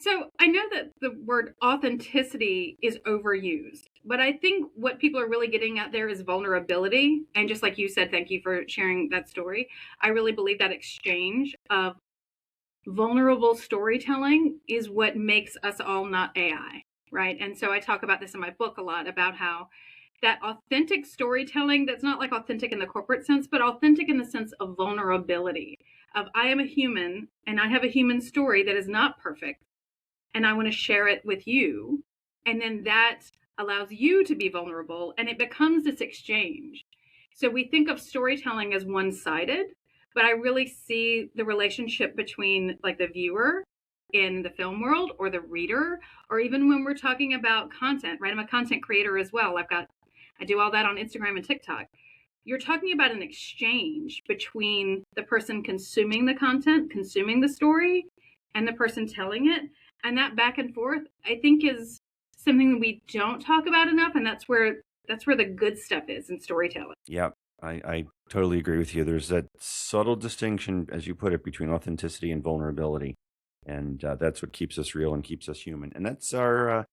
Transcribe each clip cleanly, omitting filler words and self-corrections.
So I know that the word authenticity is overused, but I think what people are really getting at there is vulnerability. And just like you said, thank you for sharing that story. I really believe that exchange of vulnerable storytelling is what makes us all not AI, right? And so I talk about this in my book a lot about how that authentic storytelling that's not like authentic in the corporate sense, but authentic in the sense of vulnerability, of I am a human and I have a human story that is not perfect and I want to share it with you. And then that allows you to be vulnerable and it becomes this exchange. So we think of storytelling as one-sided, but I really see the relationship between like the viewer in the film world or the reader, or even when we're talking about content, right? I'm a content creator as well. I do all that on Instagram and TikTok. You're talking about an exchange between the person consuming the content, consuming the story, and the person telling it. And that back and forth, I think, is something that we don't talk about enough. And that's where the good stuff is in storytelling. Yeah, I totally agree with you. There's that subtle distinction, as you put it, between authenticity and vulnerability, and that's what keeps us real and keeps us human. And that's our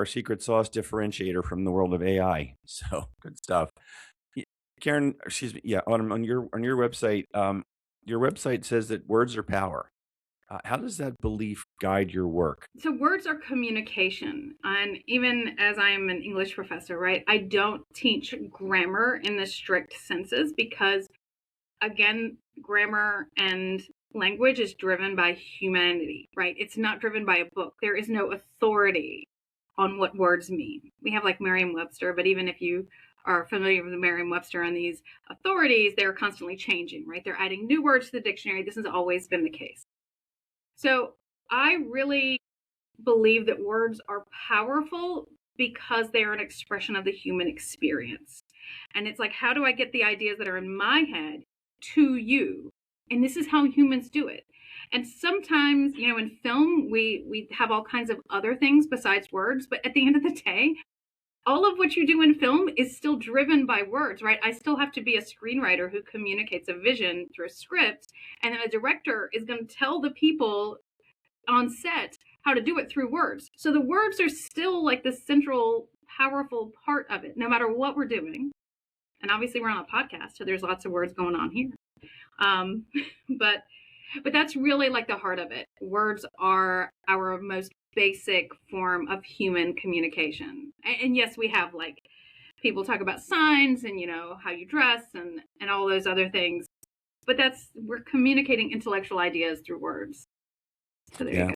secret sauce differentiator from the world of AI. So good stuff. Y- Karen, excuse me. Yeah, on your website, your website says that words are power. How does that belief guide your work? So words are communication. And even as I am an English professor, right, I don't teach grammar in the strict senses because, again, grammar and language is driven by humanity, right? It's not driven by a book. There is no authority on what words mean. We have like Merriam-Webster, but even if you are familiar with Merriam-Webster and these authorities, they're constantly changing, right? They're adding new words to the dictionary. This has always been the case. So I really believe that words are powerful because they are an expression of the human experience. And it's like, how do I get the ideas that are in my head to you? And this is how humans do it. And sometimes, in film, we have all kinds of other things besides words. But at the end of the day, all of what you do in film is still driven by words, right? I still have to be a screenwriter who communicates a vision through a script. And then a director is going to tell the people on set how to do it through words. So the words are still like the central, powerful part of it, no matter what we're doing. And obviously, we're on a podcast, so there's lots of words going on here. Um, but that's really like the heart of it. Words are our most basic form of human communication. And yes, we have like people talk about signs and how you dress and all those other things. But we're communicating intellectual ideas through words. So there you Yeah. go.